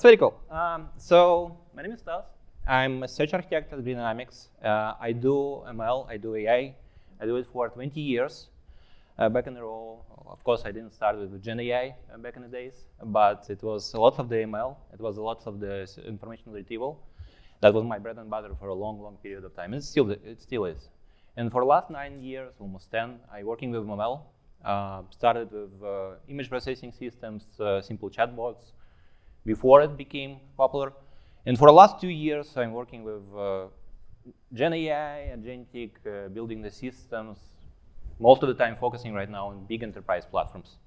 That's very cool. So my name is Stas. I'm a search architect at Green Dynamics. I do ML, I do AI. I do it for 20 years. Back in the role, of course, I didn't start with Gen AI back in the days, but it was a lot of the ML. It was a lot of the information retrieval. That was my bread and butter for a long, long period of time. It still is. And for the last 9 years, almost 10, I'm working with ML. Started with image processing systems, simple chatbots, before it became popular. And for the last 2 years, I'm working with Gen AI, agentic, building the systems, most of the time focusing right now on big enterprise platforms.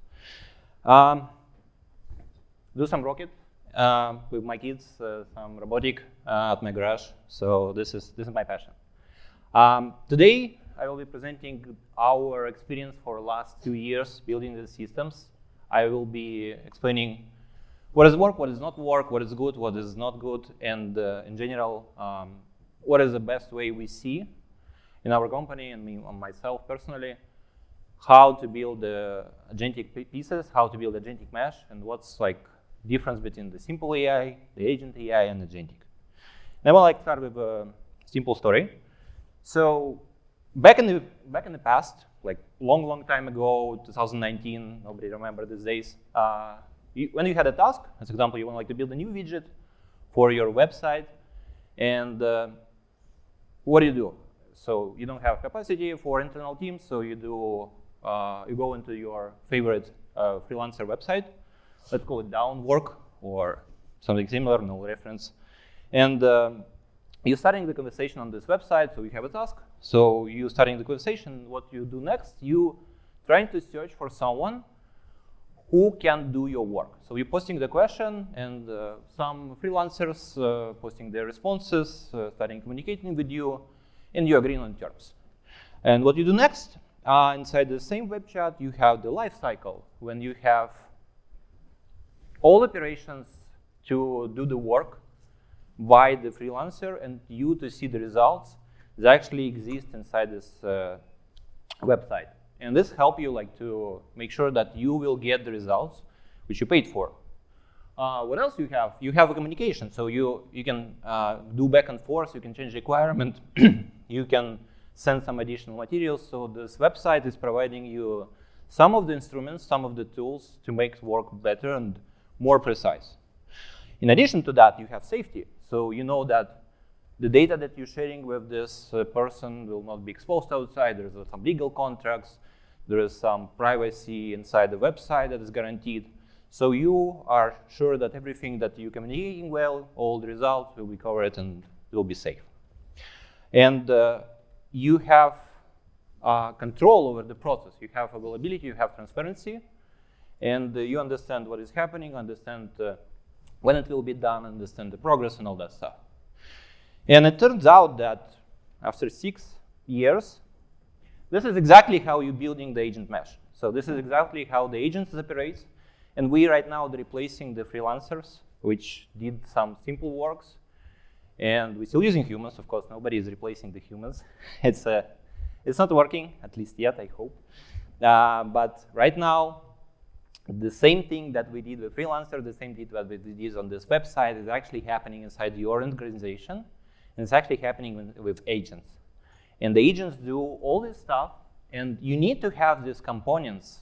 Do some rocket with my kids, some robotic at my garage. So this is my passion. Today, I will be presenting our experience for the last 2 years building the systems. I will be explaining what does work, what does not work, what is good, what is not good, and in general, what is the best way we see in our company and myself personally, how to build the agentic pieces, how to build agentic mesh, and what's like difference between the simple AI, the agent AI, and agentic. And I will start with a simple story. So back in the past, like long time ago, 2019, nobody remembers these days. When you had a task, as an example, you want to build a new widget for your website, and what do? So you don't have capacity for internal teams, so you go into your favorite freelancer website. Let's call it Downwork or something similar, no reference. And you're starting the conversation on this website, so you have a task. So you're starting the conversation. What you do next, you trying to search for someone who can do your work. So you're posting the question, and some freelancers posting their responses, starting communicating with you, and you're agreeing on terms. And what you do next, inside the same web chat, you have the life cycle, when you have all operations to do the work by the freelancer and you to see the results that actually exist inside this website. And this helps you to make sure that you will get the results which you paid for. What else you have? You have a communication. So you can do back and forth. You can change requirement. You can send some additional materials. So this website is providing you some of the instruments, some of the tools to make work better and more precise. In addition to that, you have safety. So you know that the data that you're sharing with this person will not be exposed outside. There's some legal contracts. There is some privacy inside the website that is guaranteed. So you are sure that everything that you're communicating well, all the results will be covered and will be safe. And you have control over the process. You have availability, you have transparency, and you understand what is happening, understand when it will be done, understand the progress and all that stuff. And it turns out that after 6 years, this is exactly how you're building the agent mesh. So this is exactly how the agents operate. And we right now are replacing the freelancers, which did some simple works. And we're still using humans, of course. Nobody is replacing the humans. It's not working, at least yet, I hope. But right now, the same thing that we did with freelancers, the same thing that we did on this website is actually happening inside your organization. And it's actually happening with agents. And the agents do all this stuff, and you need to have these components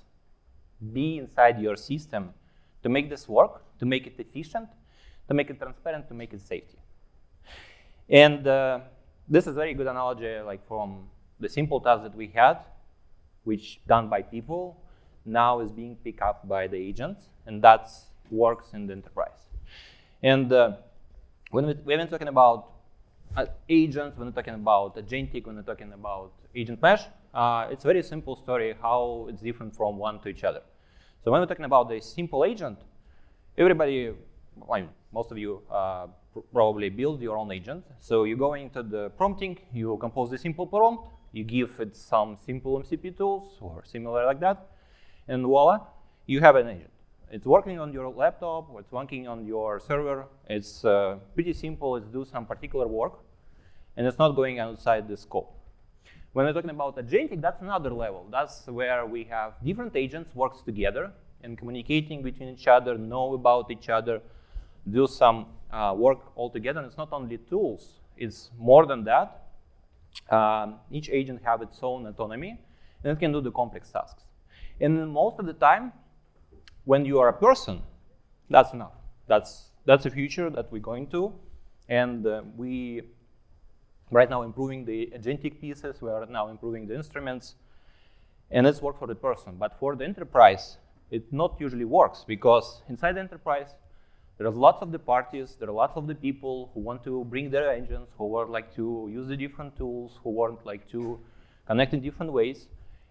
be inside your system to make this work, to make it efficient, to make it transparent, to make it safety. And this is a very good analogy from the simple task that we had, which done by people, now is being picked up by the agents, and that works in the enterprise. And when we've been talking about agents, when we're talking about agentic, when we're talking about agent mesh, it's a very simple story how it's different from one to each other. So when we're talking about the simple agent, everybody, most of you probably build your own agent. So you go into the prompting, you compose the simple prompt, you give it some simple MCP tools or similar like that, and voila, you have an agent. It's working on your laptop, or it's working on your server. It's pretty simple. It's do some particular work, and it's not going outside the scope. When we're talking about agentic, that's another level. That's where we have different agents works together and communicating between each other, know about each other, do some work all together. And it's not only tools, it's more than that. Each agent have its own autonomy, and it can do the complex tasks. And most of the time, when you are a person, that's enough. That's a future that we're going to, and we right now improving the agentic pieces. We are now improving the instruments, and it's work for the person. But for the enterprise, it not usually works, because inside the enterprise, there are lots of the parties, there are lots of the people who want to bring their agents, who would like to use the different tools, who want like to connect in different ways,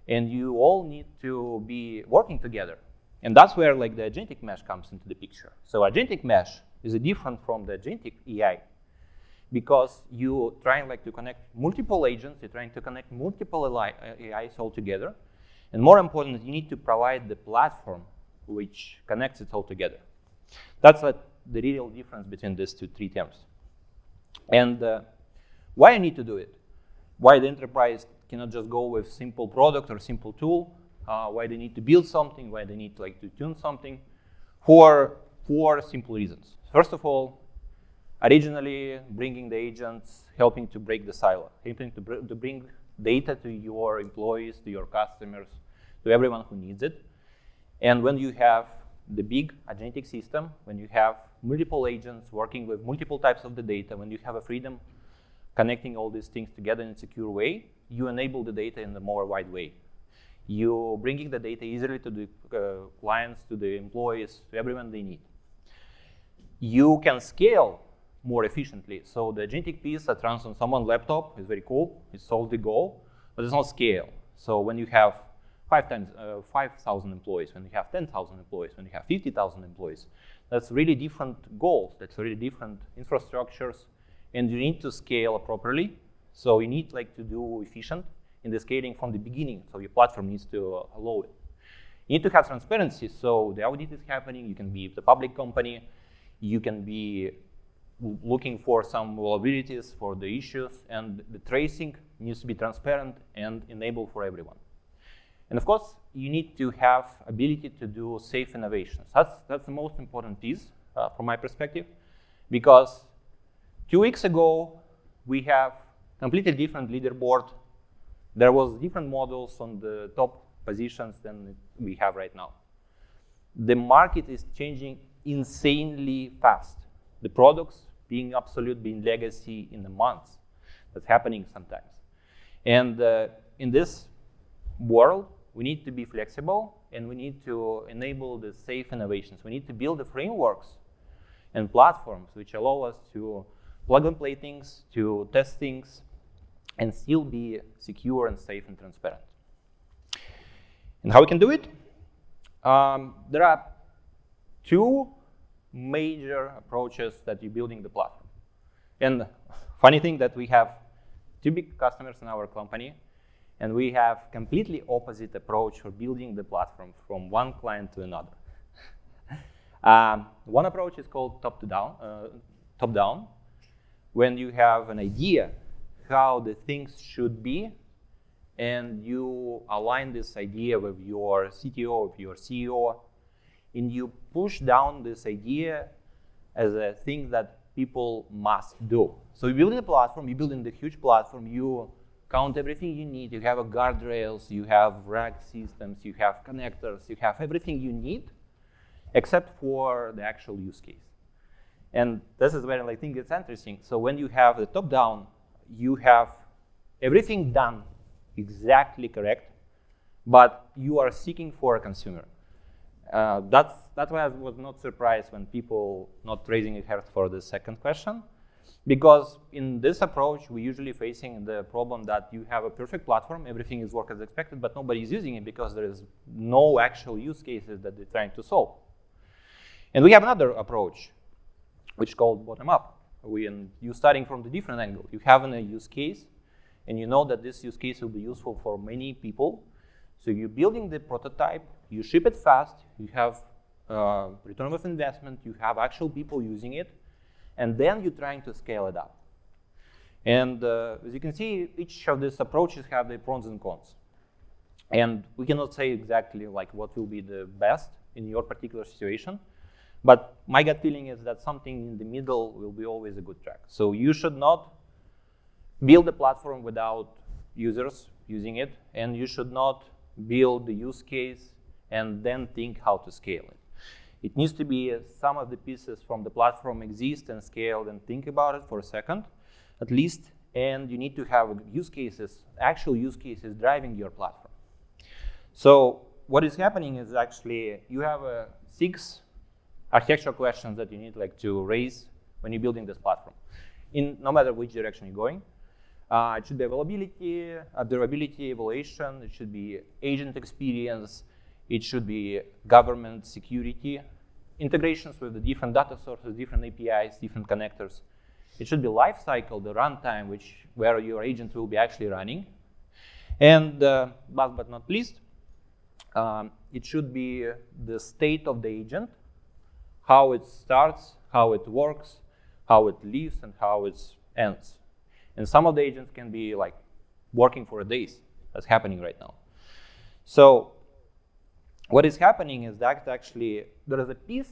and you all need to be working together. And that's where like the agentic mesh comes into the picture. So agentic mesh is different from the agentic AI, because you trying like to connect multiple agents, you're trying to connect multiple AIs all together, and more important, you need to provide the platform which connects it all together. That's like the real difference between these three terms. And why I need to do it? Why the enterprise cannot just go with simple product or simple tool? Why they need to build something? Why they need like to tune something? For 4 simple reasons. First of all, originally bringing the agents, helping to break the silo, helping to bring data to your employees, to your customers, to everyone who needs it. And when you have the big agentic system, when you have multiple agents working with multiple types of the data, when you have a freedom connecting all these things together in a secure way, you enable the data in a more wide way. You bringing the data easily to the clients, to the employees, to everyone they need. You can scale more efficiently. So the agentic piece that runs on someone's laptop is very cool. It solves the goal, but it's not scale. So when you have 5,000 employees, when you have 10,000 employees, when you have 50,000 employees, that's really different goals. That's really different infrastructures, and you need to scale properly. So you need like to do efficient in the scaling from the beginning. So your platform needs to allow it. You need to have transparency. So the audit is happening. You can be the public company. You can be looking for some vulnerabilities for the issues, and the tracing needs to be transparent and enabled for everyone. And of course, you need to have ability to do safe innovations. That's the most important piece from my perspective, because 2 weeks ago, we have completely different leaderboard. There was different models on the top positions than we have right now. The market is changing insanely fast. The products being obsolete, being legacy in the months. That's happening sometimes. And in this world, we need to be flexible, and we need to enable the safe innovations. We need to build the frameworks and platforms which allow us to plug and play things, to test things, and still be secure and safe and transparent. And how we can do it? There are 2 major approaches that you're building the platform. And funny thing that we have 2 big customers in our company, and we have completely opposite approach for building the platform from one client to another. One approach is called top-down, when you have an idea how the things should be, and you align this idea with your CTO, with your CEO, and you push down this idea as a thing that people must do. So you build a platform, you build the huge platform, you count everything you need, you have a guardrails, you have rack systems, you have connectors, you have everything you need, except for the actual use case. And this is where I think it's interesting. So when you have the top-down, you have everything done exactly correct, but you are seeking for a consumer. That's why I was not surprised when people not raising their hands for the second question, because in this approach, we're usually facing the problem that you have a perfect platform, everything is working as expected, but nobody is using it because there is no actual use cases that they're trying to solve. And we have another approach, which is called bottom-up. You're starting from the different angle. You have a use case, and you know that this use case will be useful for many people. So you're building the prototype, you ship it fast, you have return of investment, you have actual people using it, and then you're trying to scale it up. And as you can see, each of these approaches have their pros and cons. And we cannot say exactly like what will be the best in your particular situation, But my gut feeling is that something in the middle will be always a good track. So you should not build a platform without users using it, and you should not build the use case and then think how to scale it. It needs to be some of the pieces from the platform exist and scaled and think about it for a second, at least, and you need to have use cases, actual use cases driving your platform. So what is happening is actually you have 6 architectural questions that you need to raise when you're building this platform, in no matter which direction you're going. It should be availability, observability, evaluation. It should be agent experience. It should be government security, integrations with the different data sources, different APIs, different connectors. It should be lifecycle, the runtime, where your agent will be actually running. And last but not least, it should be the state of the agent, how it starts, how it works, how it lives, and how it ends. And some of the agents can be working for days. That's happening right now. So what is happening is that actually there is a piece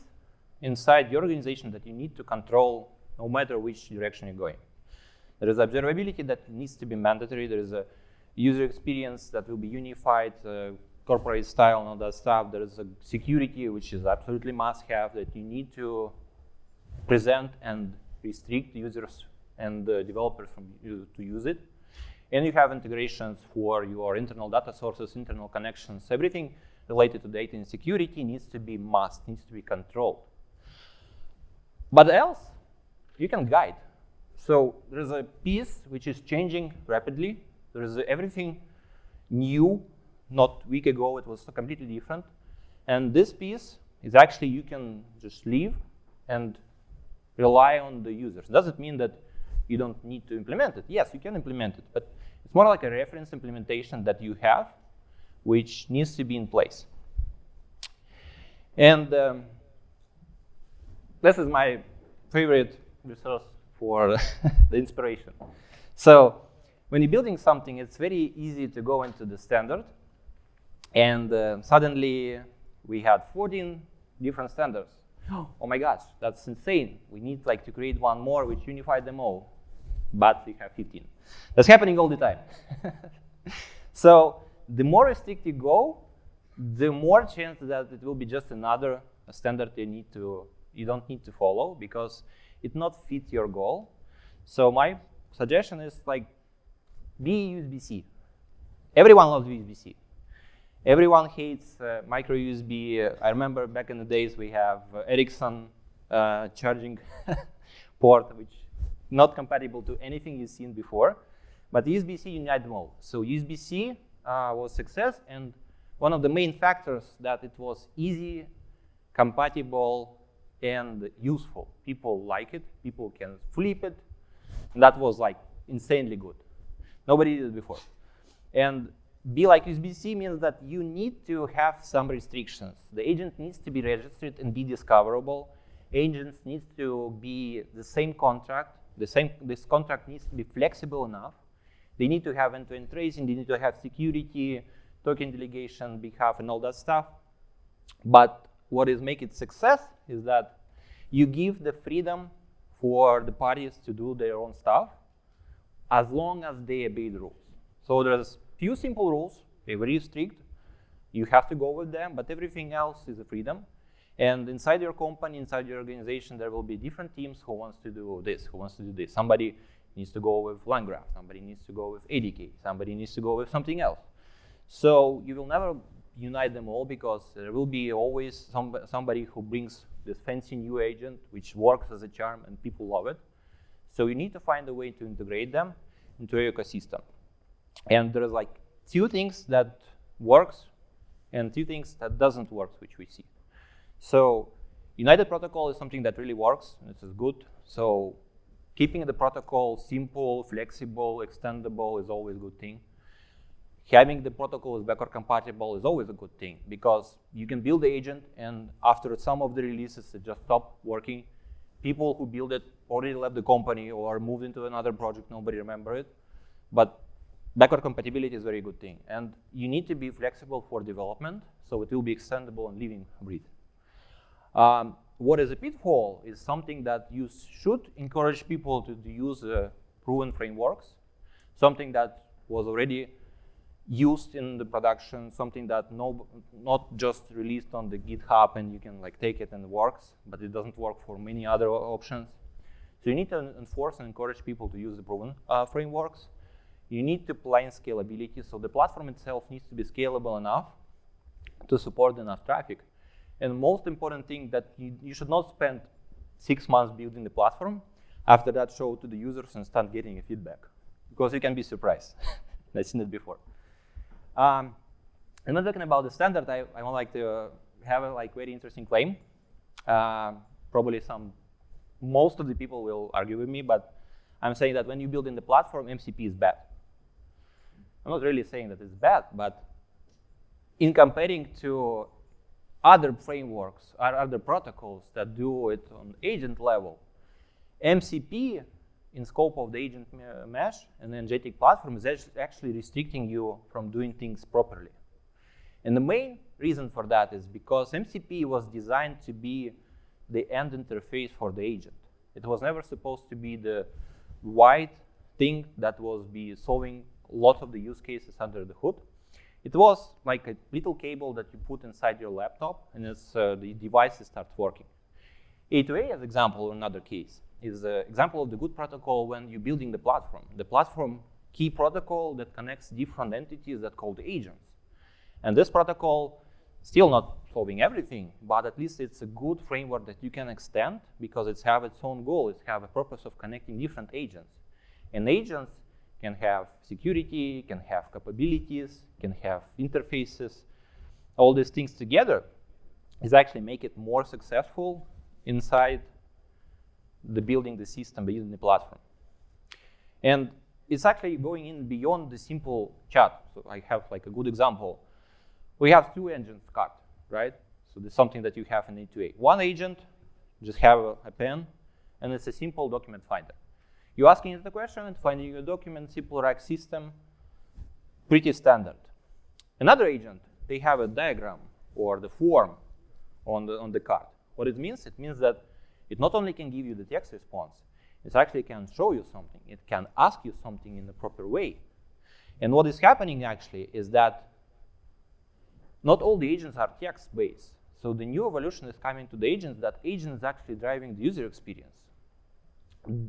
inside your organization that you need to control no matter which direction you're going. There is observability that needs to be mandatory. There is a user experience that will be unified, corporate style and all that stuff. There is a security, which is absolutely must-have, that you need to present and restrict users and developers to use it. And you have integrations for your internal data sources, internal connections. Everything related to data and security needs to be needs to be controlled. But else, you can guide. So there's a piece which is changing rapidly. There is everything new. Not a week ago, it was completely different. And this piece is actually, you can just leave and rely on the users. Does it mean that you don't need to implement it? Yes, you can implement it, but it's more like a reference implementation that you have, which needs to be in place. And this is my favorite resource for the inspiration. So when you're building something, it's very easy to go into the standard, and suddenly we had 14 different standards. Oh my gosh, that's insane. We need to create one more which unified them all, but we have 15. That's happening all the time. So the more restrict you go, the more chance that it will be just another standard you don't need to follow because it not fit your goal. So my suggestion is be USB-C. Everyone loves USB-C. Everyone hates micro USB. I remember back in the days we have Ericsson charging port, which not compatible to anything you've seen before. But USB-C unite them all. So USB-C was success, and one of the main factors that it was easy, compatible, and useful. People like it. People can flip it. And that was insanely good. Nobody did it before. And be like USB-C means that you need to have some restrictions. The agent needs to be registered and be discoverable. Agents need to be the same contract. This contract needs to be flexible enough. They need to have end-to-end tracing. They need to have security, token delegation, behalf, and all that stuff. But what is make it success is that you give the freedom for the parties to do their own stuff as long as they obey the rules. So there's few simple rules, they're very strict. You have to go with them, but everything else is a freedom. And inside your company, inside your organization, there will be different teams who wants to do this, who wants to do this. Somebody needs to go with LangGraph, somebody needs to go with ADK, somebody needs to go with something else. So you will never unite them all because there will be always somebody who brings this fancy new agent which works as a charm and people love it. So you need to find a way to integrate them into your ecosystem. And there is two things that works and two things that doesn't work, which we see. So United Protocol is something that really works. This is good. So keeping the protocol simple, flexible, extendable is always a good thing. Having the protocol is backward compatible is always a good thing because you can build the agent and after some of the releases it just stopped working. People who build it already left the company or moved into another project, nobody remember it. But backward compatibility is a very good thing. And you need to be flexible for development so it will be extendable and living breed. what is a pitfall is something that you should encourage people to use proven frameworks, something that was already used in the production, something that not just released on the GitHub and you can like take it and it works, but it doesn't work for many other options. So you need to enforce and encourage people to use the proven frameworks. You need to plan scalability, so the platform itself needs to be scalable enough to support enough traffic. And most important thing that you should not spend 6 months building the platform, after that show to the users and start getting a feedback, because you can be surprised. I've seen it before. And when talking about the standard, I would like to have a very interesting claim. Probably most of the people will argue with me, but I'm saying that when you build in the platform, MCP is bad. I'm not really saying that it's bad, but in comparing to other frameworks or other protocols that do it on agent level, MCP in scope of the agent mesh and the agentic platform is actually restricting you from doing things properly. And the main reason for that is because MCP was designed to be the end interface for the agent. It was never supposed to be the wide thing that was solving lots of the use cases under the hood. It was like a little cable that you put inside your laptop, and the device starts working. A2A, as example, another case, is an example of the good protocol when you're building the platform. The platform key protocol that connects different entities that called agents. And this protocol, still not solving everything, but at least it's a good framework that you can extend because it has its own goal. It has a purpose of connecting different agents. And agents can have security, can have capabilities, can have interfaces. All these things together is actually make it more successful inside the building the system, building the platform. And it's actually going in beyond the simple chat. So I have a good example. We have 2 agents card, right? So there's something that you have in A2A. One agent, just have a pen, and it's a simple document finder. You're asking it a question and finding a document, simple rack system, pretty standard. Another agent, they have a diagram or the form on the card. What it means that it not only can give you the text response, it actually can show you something. It can ask you something in the proper way. And what is happening actually is that not all the agents are text-based. So the new evolution is coming to the agents, that agent is actually driving the user experience.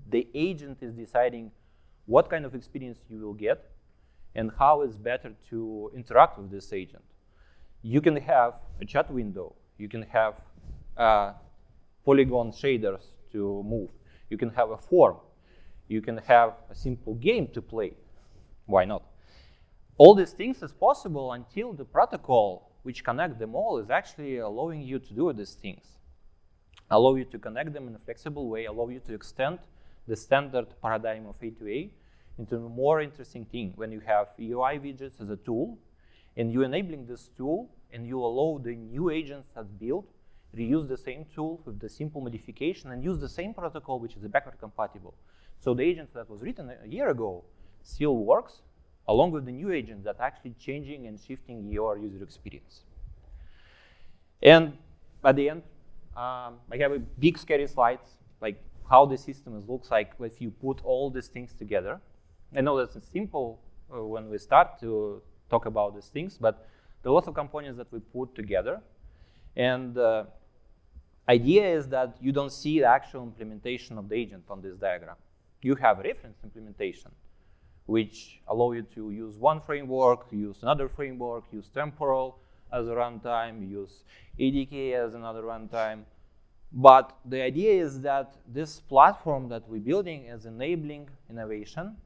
The agent is deciding what kind of experience you will get and how it's better to interact with this agent. You can have a chat window. You can have polygon shaders to move. You can have a form. You can have a simple game to play. Why not? All these things is possible until the protocol which connect them all is actually allowing you to do these things. Allow you to connect them in a flexible way, allow you to extend the standard paradigm of A2A into a more interesting thing when you have UI widgets as a tool, and you enabling this tool, and you allow the new agents that build, reuse the same tool with the simple modification, and use the same protocol, which is backward compatible. So the agent that was written a year ago still works, along with the new agents that actually changing and shifting your user experience. And at the end, I have a big scary slide, like how the system looks like if you put all these things together. I know that's simple when we start to talk about these things, but there are lots of components that we put together. And the idea is that you don't see the actual implementation of the agent on this diagram. You have a reference implementation, which allow you to use one framework, use another framework, use temporal as a runtime, use ADK as another runtime. But the idea is that this platform that we're building is enabling innovation,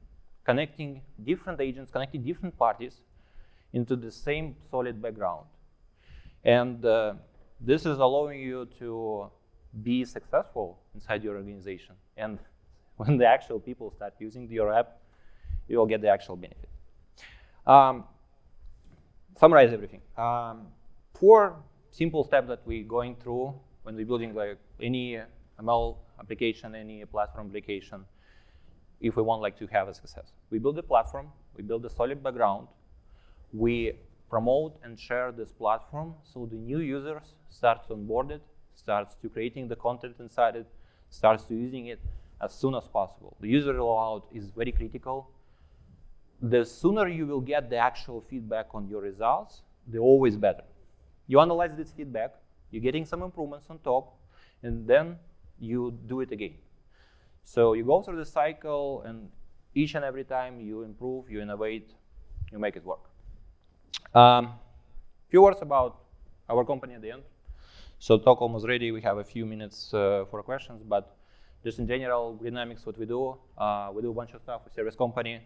connecting different agents, connecting different parties into the same solid background. And this is allowing you to be successful inside your organization. And when the actual people start using your app, you will get the actual benefit. Summarize everything. 4 simple steps that we're going through when we're building like any ML application, any platform application, if we want to have a success. We build a platform, we build a solid background, we promote and share this platform so the new users start onboarded, starts to creating the content inside it, starts to using it as soon as possible. The user rollout is very critical. The sooner you will get the actual feedback on your results, the always better. You analyze this feedback, you're getting some improvements on top, and then you do it again. So you go through the cycle, and each and every time you improve, you innovate, you make it work. Few words about our company at the end. So talk almost ready. We have a few minutes for questions, but just in general, Dynamics, what we do a bunch of stuff. We're a service company.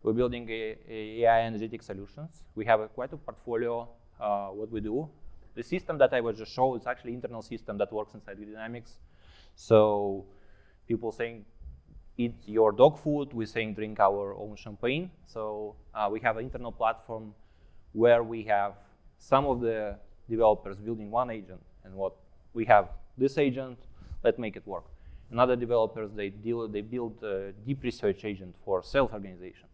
We're building AI and agentic solutions. We have quite a portfolio what we do. The system that I was just showing is actually internal system that works inside Dynamics. So people saying, eat your dog food, we're saying drink our own champagne. So we have an internal platform where we have some of the developers building one agent, and what we have this agent, let's make it work. And other developers, they build a deep research agent for self-organization.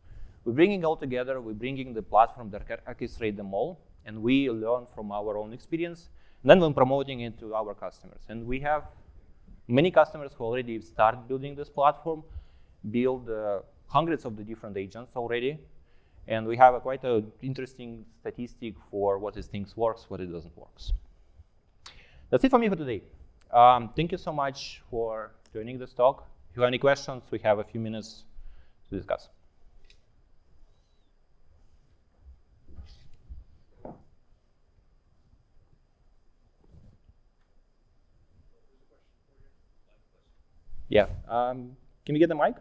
We're bringing all together, we're bringing the platform that can orchestrate them all, and we learn from our own experience, and then we're promoting it to our customers. And we have many customers who already started building this platform, build hundreds of the different agents already, and we have quite an interesting statistic for what these things works, what it doesn't works. That's it for me for today. Thank you so much for joining this talk. If you have any questions, we have a few minutes to discuss. Yeah. Can we get the mic?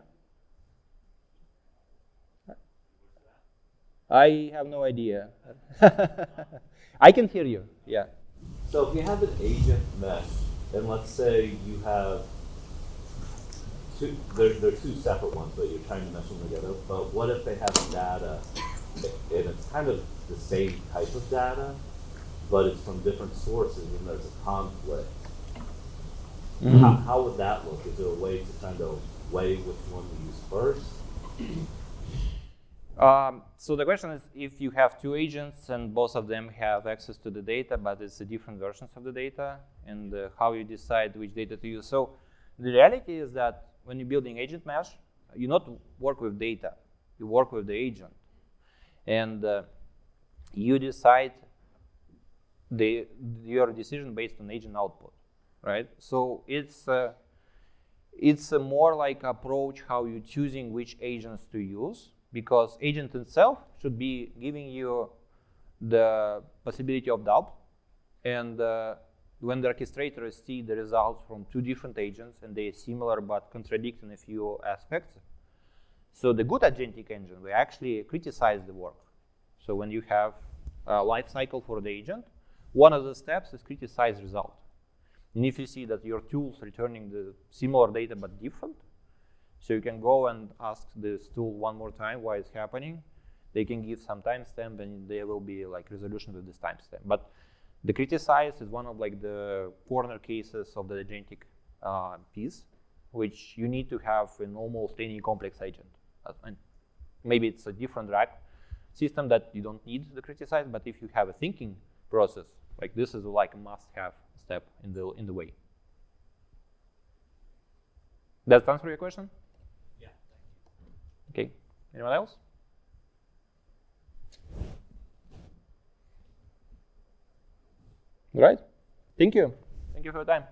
I have no idea. I can hear you. Yeah. So if you have an agent mesh, and let's say you have two, they're two separate ones, but you're trying to mesh them together. But what if they have data, and it's kind of the same type of data, but it's from different sources, and there's a conflict? Mm-hmm. How would that look? Is there a way to kind of weigh which one to use first? So the question is, if you have two agents and both of them have access to the data, but it's different versions of the data, and how you decide which data to use. So the reality is that when you're building agent mesh, you not work with data, you work with the agent. And you decide your decision based on agent output, right? So it's a more like approach how you're choosing which agents to use, because agent itself should be giving you the possibility of doubt. And when the orchestrators see the results from two different agents and they are similar but contradict in a few aspects, so the good agentic engine will actually criticize the work. So when you have a life cycle for the agent, one of the steps is criticize result. And if you see that your tool's returning the similar data but different, so you can go and ask this tool one more time why it's happening. They can give some timestamp, and there will be like resolution with this timestamp. But the criticize is one of like the corner cases of the agentic piece, which you need to have in almost any complex agent. And maybe it's a different rack system that you don't need the criticize, but if you have a thinking process, like this is like a must-have step in the way. Does that answer your question? Yeah, thank you. Okay. Anyone else? All right. Thank you. Thank you for your time.